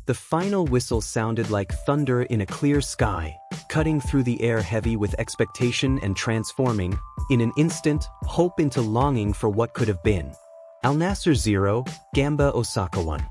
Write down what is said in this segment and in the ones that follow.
The final whistle sounded like thunder in a clear sky, cutting through the air heavy with expectation and transforming, in an instant, hope into longing for what could have been. Al Nassr 0, Gamba Osaka 1.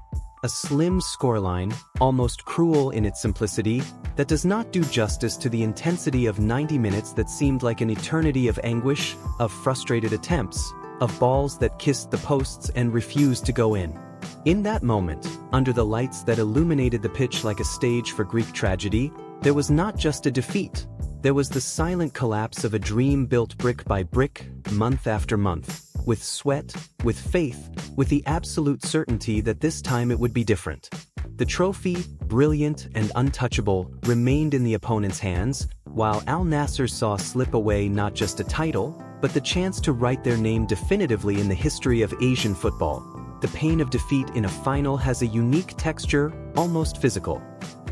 A slim scoreline, almost cruel in its simplicity, that does not do justice to the intensity of 90 minutes that seemed like an eternity of anguish, of frustrated attempts, of balls that kissed the posts and refused to go in. In that moment, under the lights that illuminated the pitch like a stage for Greek tragedy, there was not just a defeat. There was the silent collapse of a dream built brick by brick, month after month, with sweat, with faith, with the absolute certainty that this time it would be different. The trophy, brilliant and untouchable, remained in the opponent's hands, while Al Nassr saw slip away not just a title, but the chance to write their name definitively in the history of Asian football. The pain of defeat in a final has a unique texture, almost physical.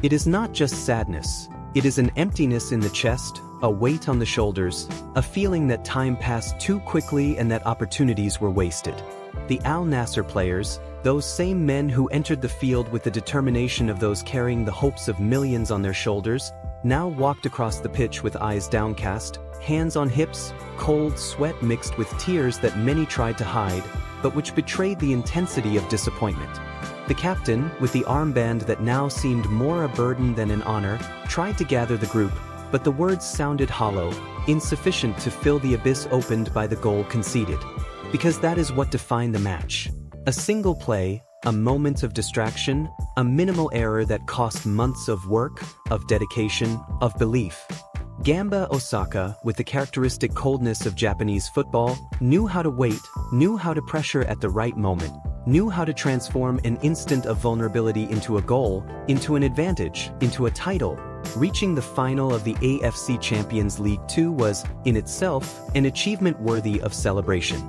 It is not just sadness. It is an emptiness in the chest, a weight on the shoulders, a feeling that time passed too quickly and that opportunities were wasted. The Al Nassr players, those same men who entered the field with the determination of those carrying the hopes of millions on their shoulders, now walked across the pitch with eyes downcast, hands on hips, cold sweat mixed with tears that many tried to hide, but which betrayed the intensity of disappointment. The captain, with the armband that now seemed more a burden than an honor, tried to gather the group, but the words sounded hollow, insufficient to fill the abyss opened by the goal conceded. Because that is what defined the match. A single play, a moment of distraction, a minimal error that cost months of work, of dedication, of belief. Gamba Osaka, with the characteristic coldness of Japanese football, knew how to wait, knew how to pressure at the right moment, knew how to transform an instant of vulnerability into a goal, into an advantage, into a title. Reaching the final of the AFC Champions League 2 was, in itself, an achievement worthy of celebration.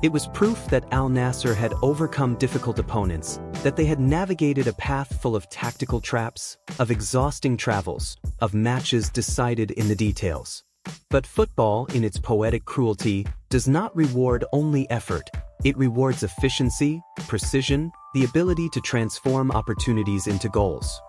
It was proof that Al Nassr had overcome difficult opponents, that they had navigated a path full of tactical traps, of exhausting travels, of matches decided in the details. But football, in its poetic cruelty, does not reward only effort. It rewards efficiency, precision, the ability to transform opportunities into goals.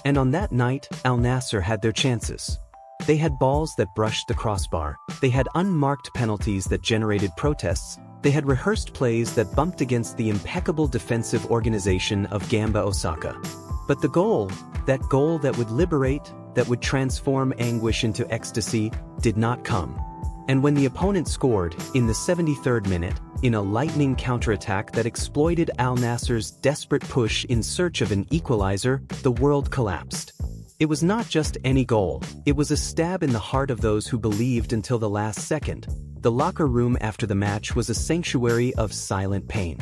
And on that night, Al Nassr had their chances. They had balls that brushed the crossbar. They had unmarked penalties that generated protests. They had rehearsed plays that bumped against the impeccable defensive organization of Gamba Osaka. But the goal that would liberate, that would transform anguish into ecstasy, did not come. And when the opponent scored, in the 73rd minute, in a lightning counterattack that exploited Al Nassr's desperate push in search of an equalizer, the world collapsed. It was not just any goal, it was a stab in the heart of those who believed until the last second. The locker room after the match was a sanctuary of silent pain.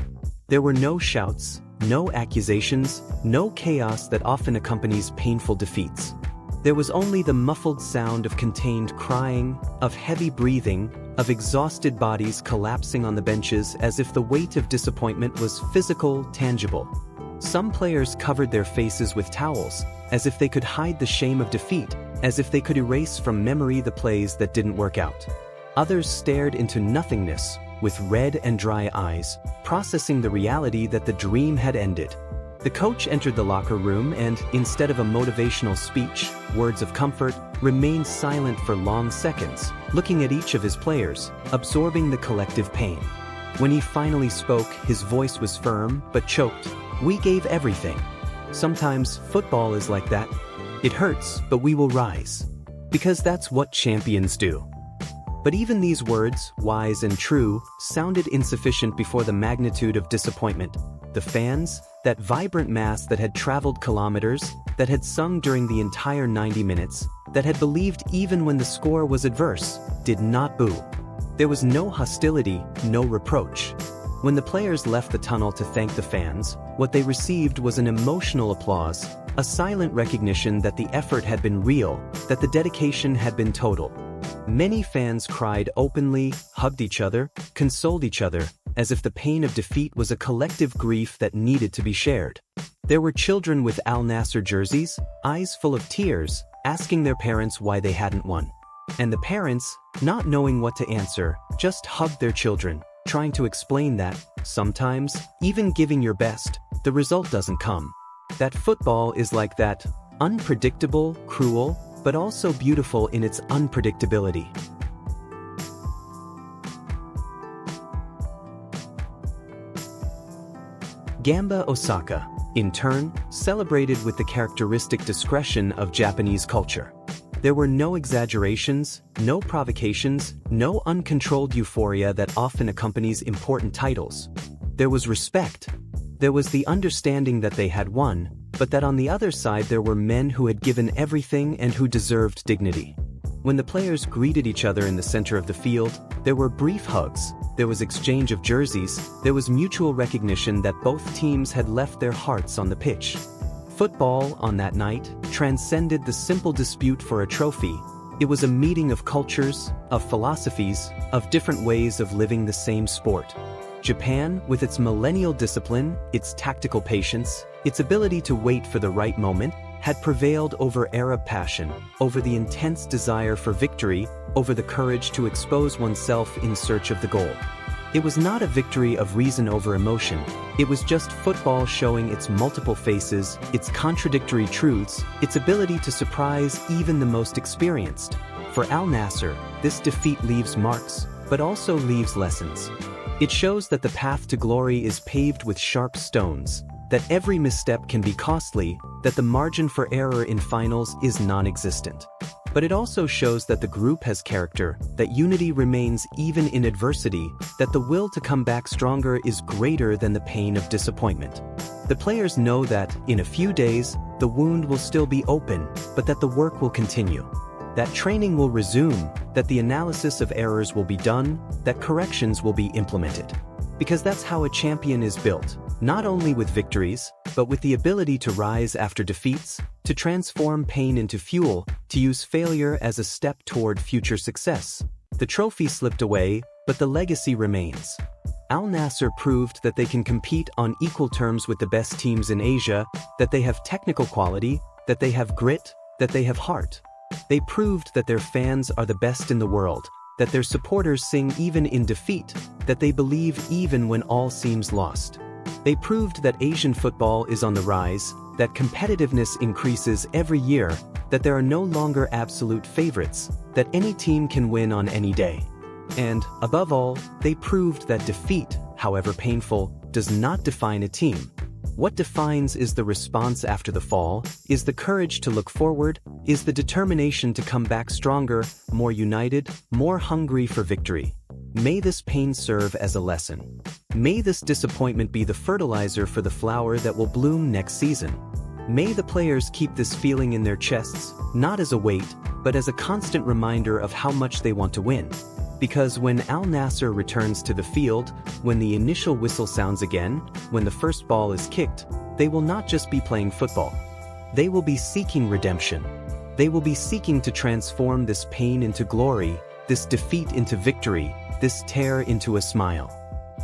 There were no shouts, no accusations, no chaos that often accompanies painful defeats. There was only the muffled sound of contained crying, of heavy breathing, of exhausted bodies collapsing on the benches as if the weight of disappointment was physical, tangible. Some players covered their faces with towels, as if they could hide the shame of defeat, as if they could erase from memory the plays that didn't work out. Others stared into nothingness, with red and dry eyes, processing the reality that the dream had ended. The coach entered the locker room and, instead of a motivational speech, words of comfort, remained silent for long seconds, looking at each of his players, absorbing the collective pain. When he finally spoke, his voice was firm, but choked. "We gave everything. Sometimes football is like that. It hurts, but we will rise. Because that's what champions do." But even these words, wise and true, sounded insufficient before the magnitude of disappointment. The fans, that vibrant mass that had traveled kilometers, that had sung during the entire 90 minutes, that had believed even when the score was adverse, did not boo. There was no hostility, no reproach. When the players left the tunnel to thank the fans, what they received was an emotional applause, a silent recognition that the effort had been real, that the dedication had been total. Many fans cried openly, hugged each other, consoled each other, as if the pain of defeat was a collective grief that needed to be shared. There were children with Al Nassr jerseys, eyes full of tears, asking their parents why they hadn't won. And the parents, not knowing what to answer, just hugged their children, trying to explain that, sometimes, even giving your best, the result doesn't come. That football is like that, unpredictable, cruel, but also beautiful in its unpredictability. Gamba Osaka, in turn, celebrated with the characteristic discretion of Japanese culture. There were no exaggerations, no provocations, no uncontrolled euphoria that often accompanies important titles. There was respect. There was the understanding that they had won, but that on the other side there were men who had given everything and who deserved dignity. When the players greeted each other in the center of the field, there were brief hugs, there was exchange of jerseys, there was mutual recognition that both teams had left their hearts on the pitch. Football, on that night, transcended the simple dispute for a trophy. It was a meeting of cultures, of philosophies, of different ways of living the same sport. Japan, with its millennial discipline, its tactical patience, its ability to wait for the right moment, had prevailed over Arab passion, over the intense desire for victory, over the courage to expose oneself in search of the goal. It was not a victory of reason over emotion, it was just football showing its multiple faces, its contradictory truths, its ability to surprise even the most experienced. For Al Nassr, this defeat leaves marks, but also leaves lessons. It shows that the path to glory is paved with sharp stones, that every misstep can be costly, that the margin for error in finals is non-existent. But it also shows that the group has character, that unity remains even in adversity, that the will to come back stronger is greater than the pain of disappointment. The players know that, in a few days, the wound will still be open, but that the work will continue. That training will resume, that the analysis of errors will be done, that corrections will be implemented. Because that's how a champion is built, not only with victories, but with the ability to rise after defeats, to transform pain into fuel, to use failure as a step toward future success. The trophy slipped away, but the legacy remains. Al Nassr proved that they can compete on equal terms with the best teams in Asia, that they have technical quality, that they have grit, that they have heart. They proved that their fans are the best in the world, that their supporters sing even in defeat, that they believe even when all seems lost. They proved that Asian football is on the rise, that competitiveness increases every year, that there are no longer absolute favorites, that any team can win on any day. And, above all, they proved that defeat, however painful, does not define a team. What defines is the response after the fall, is the courage to look forward, is the determination to come back stronger, more united, more hungry for victory. May this pain serve as a lesson. May this disappointment be the fertilizer for the flower that will bloom next season. May the players keep this feeling in their chests, not as a weight, but as a constant reminder of how much they want to win. Because when Al Nassr returns to the field, when the initial whistle sounds again, when the first ball is kicked, they will not just be playing football. They will be seeking redemption. They will be seeking to transform this pain into glory, this defeat into victory, this tear into a smile.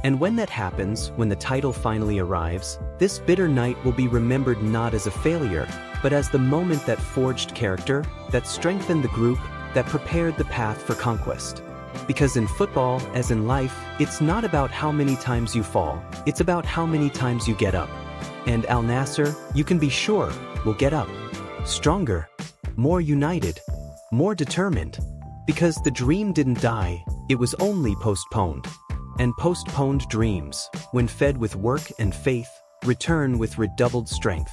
And when that happens, when the title finally arrives, this bitter night will be remembered not as a failure, but as the moment that forged character, that strengthened the group, that prepared the path for conquest. Because in football, as in life, it's not about how many times you fall, it's about how many times you get up. And Al Nassr, you can be sure, will get up. Stronger, more united, more determined. Because the dream didn't die, it was only postponed. And postponed dreams, when fed with work and faith, return with redoubled strength.